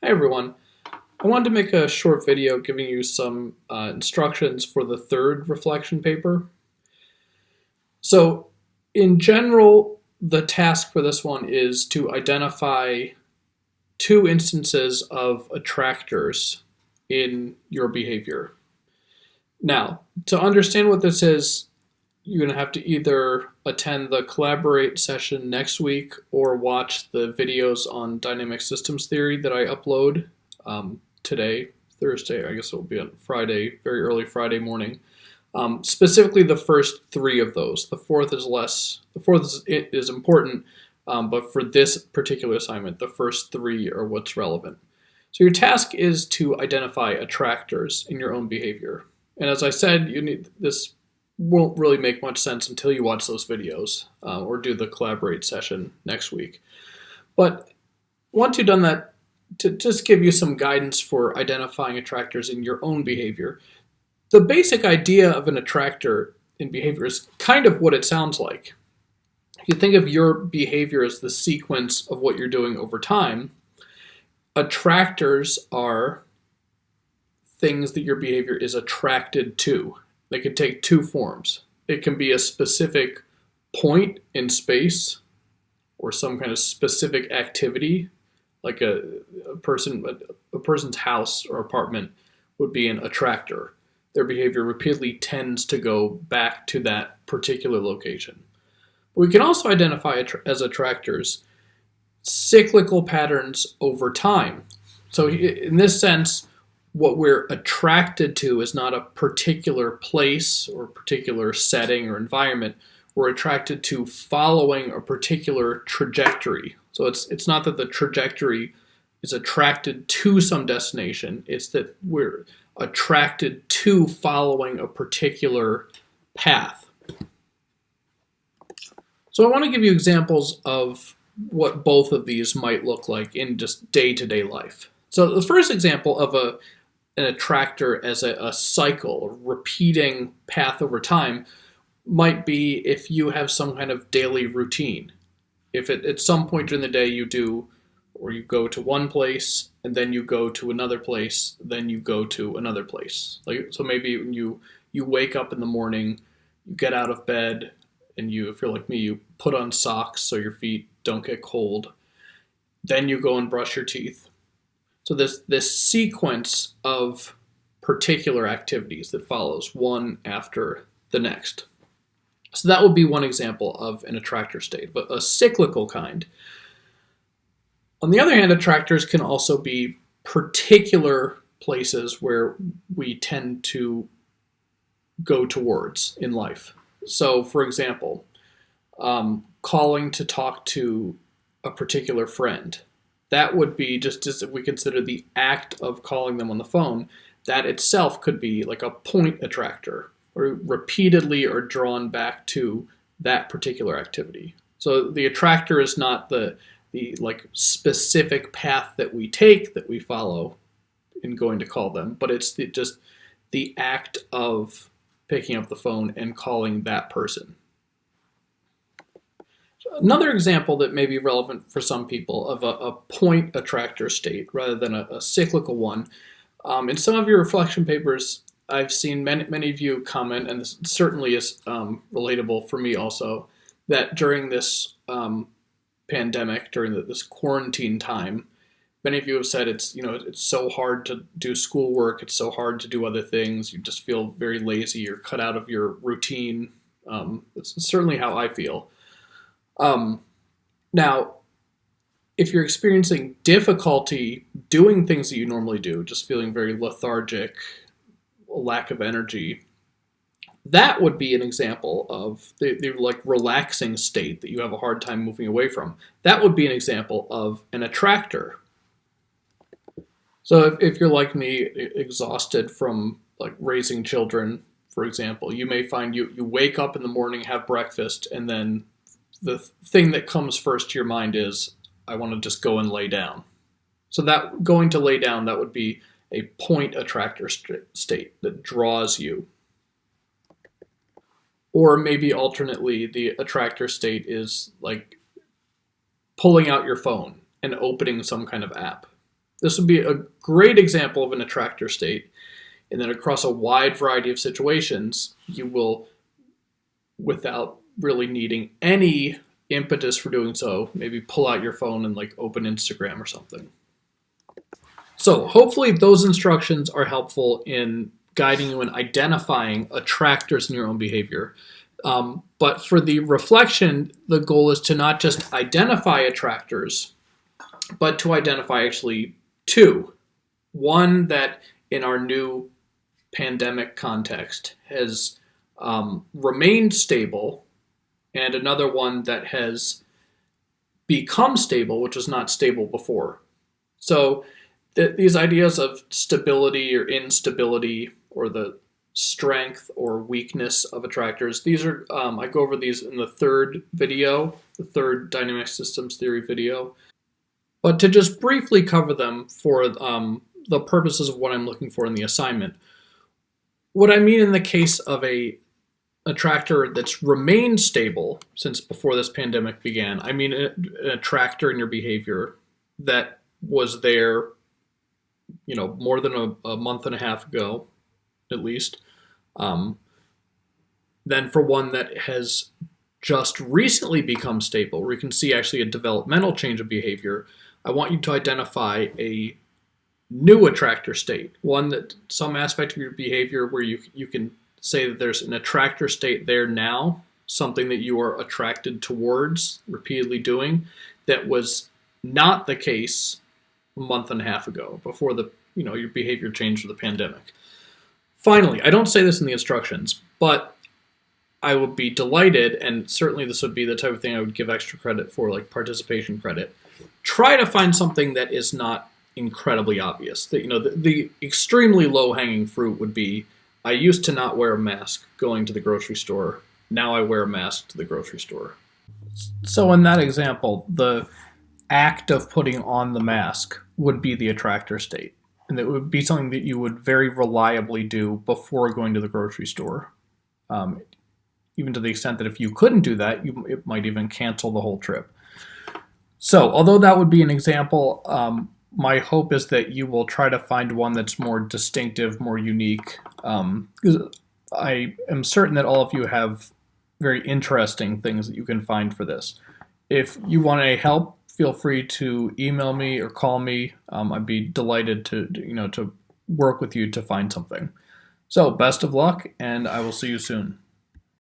Hi everyone. I wanted to make a short video giving you some instructions for the third reflection paper. So in general, the task for this one is to identify two instances of attractors in your behavior. Now, to understand what this is, you're going to have to either attend the Collaborate session next week or watch the videos on dynamic systems theory that I upload today, Thursday. I guess it will be on Friday, very early Friday morning. Specifically, the first three of those. The fourth is less. The fourth is important, but for this particular assignment, the first three are what's relevant. So your task is to identify attractors in your own behavior. And as I said, this won't really make much sense until you watch those videos or do the Collaborate session next week. But once you've done that, to just give you some guidance for identifying attractors in your own behavior, the basic idea of an attractor in behavior is kind of what it sounds like. If you think of your behavior as the sequence of what you're doing over time, attractors are things that your behavior is attracted to. They can take two forms. It can be a specific point in space or some kind of specific activity, like a person's house or apartment would be an attractor. Their behavior repeatedly tends to go back to that particular location. But we can also identify as attractors cyclical patterns over time. So in this sense, what we're attracted to is not a particular place or particular setting or environment. We're attracted to following a particular trajectory. So it's not that the trajectory is attracted to some destination. It's that we're attracted to following a particular path. So I want to give you examples of what both of these might look like in just day-to-day life. So the first example of an attractor as a cycle, a repeating path over time, might be if you have some kind of daily routine. If at some point during the day you do, or you go to one place, and then you go to another place, then you go to another place. So maybe when you wake up in the morning, you get out of bed, and if you're like me, you put on socks so your feet don't get cold. Then you go and brush your teeth. So this sequence of particular activities that follows one after the next. So that would be one example of an attractor state, but a cyclical kind. On the other hand, attractors can also be particular places where we tend to go towards in life. So, for example, calling to talk to a particular friend. That would be just if we consider the act of calling them on the phone, that itself could be like a point attractor, or repeatedly are drawn back to that particular activity. So the attractor is not the like specific path that we take, that we follow in going to call them, but it's just the act of picking up the phone and calling that person. Another example that may be relevant for some people of a point attractor state rather than a cyclical one. In some of your reflection papers, I've seen many of you comment, and this certainly is relatable for me also, that during this pandemic, during this quarantine time, many of you have said it's so hard to do schoolwork, it's so hard to do other things, you just feel very lazy, you're cut out of your routine. It's certainly how I feel. Now, if you're experiencing difficulty doing things that you normally do, just feeling very lethargic, a lack of energy, that would be an example of the like relaxing state that you have a hard time moving away from. That would be an example of an attractor. So if you're like me, exhausted from like raising children, for example, you may find you wake up in the morning, have breakfast, and then the thing that comes first to your mind is, I want to just go and lay down. So that going to lay down, that would be a point attractor state that draws you. Or maybe alternately, the attractor state is like pulling out your phone and opening some kind of app. This would be a great example of an attractor state, and then across a wide variety of situations, you will, without really needing any impetus for doing so, maybe pull out your phone and like open Instagram or something. So hopefully those instructions are helpful in guiding you in identifying attractors in your own behavior. But for the reflection, the goal is to not just identify attractors, but to identify actually two. One that in our new pandemic context has remained stable, and another one that has become stable, which was not stable before. So these ideas of stability or instability, or the strength or weakness of attractors, these are, I go over these in the third video, the third dynamic systems theory video. But to just briefly cover them for the purposes of what I'm looking for in the assignment, what I mean in the case of a attractor that's remained stable since before this pandemic began, I mean an attractor in your behavior that was there, more than a month and a half ago, at least. Then for one that has just recently become stable, where you can see actually a developmental change of behavior, I want you to identify a new attractor state, one that some aspect of your behavior where you can say that there's an attractor state there now, something that you are attracted towards, repeatedly doing, that was not the case a month and a half ago, before your behavior changed with the pandemic. Finally, I don't say this in the instructions, but I would be delighted, and certainly this would be the type of thing I would give extra credit for, like participation credit. Try to find something that is not incredibly obvious. That the extremely low-hanging fruit would be, I used to not wear a mask going to the grocery store. Now I wear a mask to the grocery store. So in that example, the act of putting on the mask would be the attractor state. And it would be something that you would very reliably do before going to the grocery store. Even to the extent that if you couldn't do that, it might even cancel the whole trip. So although that would be an example, my hope is that you will try to find one that's more distinctive, more unique. I am certain that all of you have very interesting things that you can find for this. If you want any help, feel free to email me or call me. I'd be delighted to work with you to find something. So best of luck, and I will see you soon.